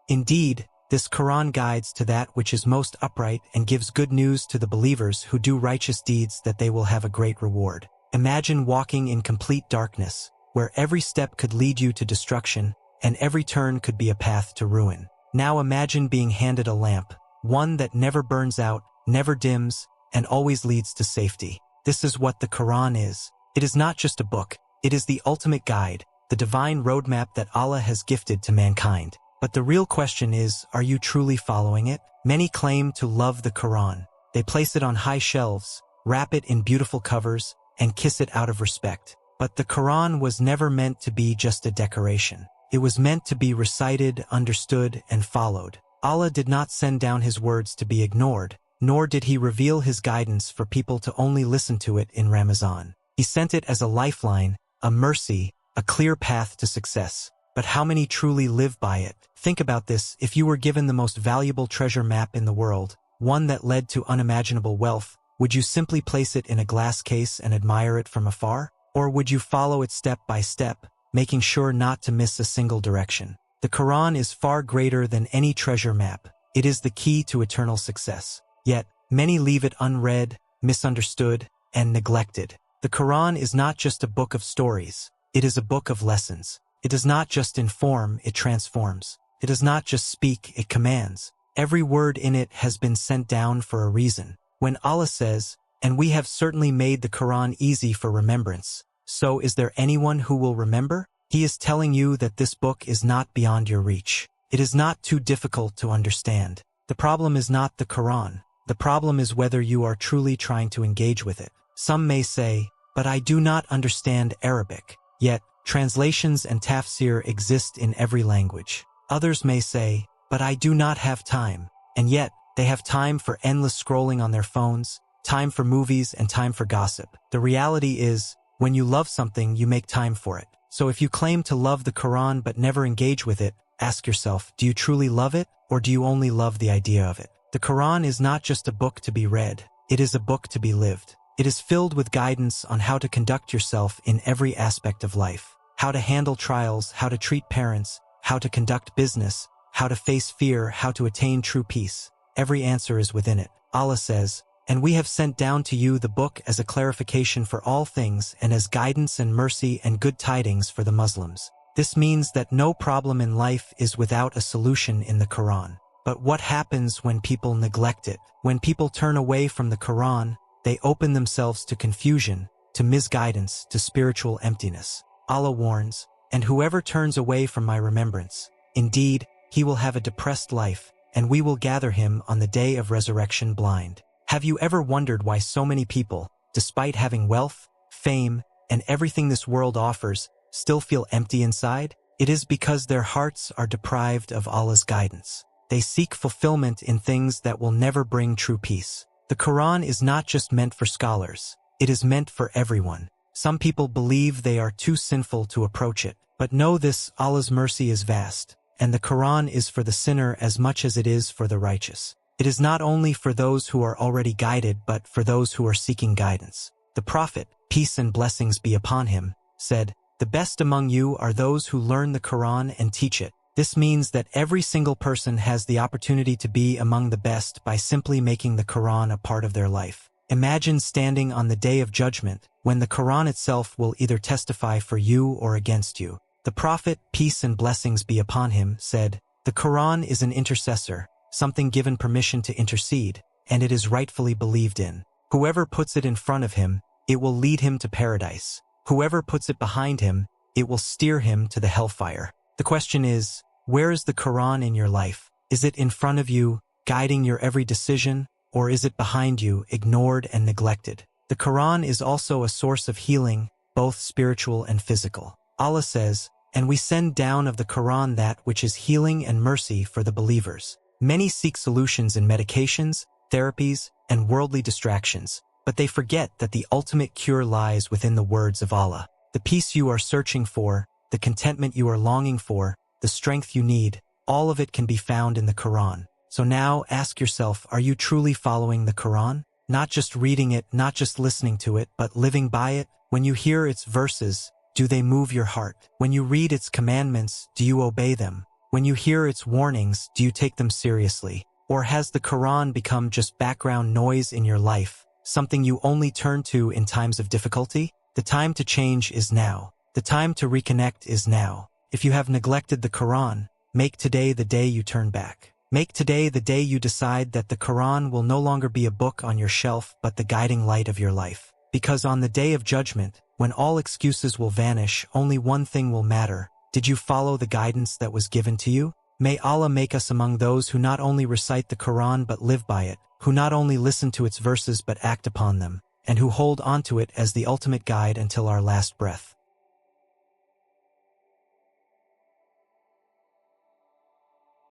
Indeed, this Quran guides to that which is most upright and gives good news to the believers who do righteous deeds that they will have a great reward. Imagine walking in complete darkness, where every step could lead you to destruction, and every turn could be a path to ruin. Now imagine being handed a lamp, one that never burns out, never dims, and always leads to safety. This is what the Quran is. It is not just a book, it is the ultimate guide, the divine roadmap that Allah has gifted to mankind. But the real question is, are you truly following it? Many claim to love the Quran. They place it on high shelves, wrap it in beautiful covers, and kiss it out of respect. But the Quran was never meant to be just a decoration. It was meant to be recited, understood, and followed. Allah did not send down His words to be ignored, nor did He reveal His guidance for people to only listen to it in Ramadan. He sent it as a lifeline, a mercy, a clear path to success. But how many truly live by it? Think about this: if you were given the most valuable treasure map in the world, one that led to unimaginable wealth, would you simply place it in a glass case and admire it from afar? Or would you follow it step by step, making sure not to miss a single direction? The Quran is far greater than any treasure map. It is the key to eternal success. Yet, many leave it unread, misunderstood, and neglected. The Quran is not just a book of stories. It is a book of lessons. It does not just inform, it transforms. It does not just speak, it commands. Every word in it has been sent down for a reason. When Allah says, "And we have certainly made the Quran easy for remembrance, so is there anyone who will remember?" He is telling you that this book is not beyond your reach. It is not too difficult to understand. The problem is not the Quran. The problem is whether you are truly trying to engage with it. Some may say, "But I do not understand Arabic." Yet, translations and tafsir exist in every language. Others may say, "But I do not have time." And yet, they have time for endless scrolling on their phones, time for movies, and time for gossip. The reality is, when you love something, you make time for it. So if you claim to love the Quran but never engage with it, ask yourself, do you truly love it, or do you only love the idea of it? The Quran is not just a book to be read, it is a book to be lived. It is filled with guidance on how to conduct yourself in every aspect of life. How to handle trials, how to treat parents, how to conduct business, how to face fear, how to attain true peace. Every answer is within it. Allah says, "And we have sent down to you the book as a clarification for all things and as guidance and mercy and good tidings for the Muslims." This means that no problem in life is without a solution in the Quran. But what happens when people neglect it? When people turn away from the Quran, they open themselves to confusion, to misguidance, to spiritual emptiness. Allah warns, "And whoever turns away from my remembrance, indeed, he will have a depressed life, and we will gather him on the day of resurrection blind." Have you ever wondered why so many people, despite having wealth, fame, and everything this world offers, still feel empty inside? It is because their hearts are deprived of Allah's guidance. They seek fulfillment in things that will never bring true peace. The Quran is not just meant for scholars. It is meant for everyone. Some people believe they are too sinful to approach it. But know this: Allah's mercy is vast, and the Quran is for the sinner as much as it is for the righteous. It is not only for those who are already guided, but for those who are seeking guidance. The Prophet, peace and blessings be upon him, said, "The best among you are those who learn the Quran and teach it." This means that every single person has the opportunity to be among the best by simply making the Quran a part of their life. Imagine standing on the day of judgment, when the Quran itself will either testify for you or against you. The Prophet, peace and blessings be upon him, said, "The Quran is an intercessor, something given permission to intercede, and it is rightfully believed in. Whoever puts it in front of him, it will lead him to paradise. Whoever puts it behind him, it will steer him to the hellfire." The question is, where is the Quran in your life? Is it in front of you, guiding your every decision, or is it behind you, ignored and neglected? The Quran is also a source of healing, both spiritual and physical. Allah says, "And we send down of the Quran that which is healing and mercy for the believers." Many seek solutions in medications, therapies, and worldly distractions, but they forget that the ultimate cure lies within the words of Allah. The peace you are searching for, the contentment you are longing for, the strength you need, all of it can be found in the Quran. So now ask yourself, are you truly following the Quran? Not just reading it, not just listening to it, but living by it? When you hear its verses, do they move your heart? When you read its commandments, do you obey them? When you hear its warnings, do you take them seriously? Or has the Quran become just background noise in your life, something you only turn to in times of difficulty? The time to change is now. The time to reconnect is now. If you have neglected the Quran, make today the day you turn back. Make today the day you decide that the Quran will no longer be a book on your shelf but the guiding light of your life. Because on the day of judgment, when all excuses will vanish, only one thing will matter. Did you follow the guidance that was given to you? May Allah make us among those who not only recite the Quran but live by it, who not only listen to its verses but act upon them, and who hold onto it as the ultimate guide until our last breath.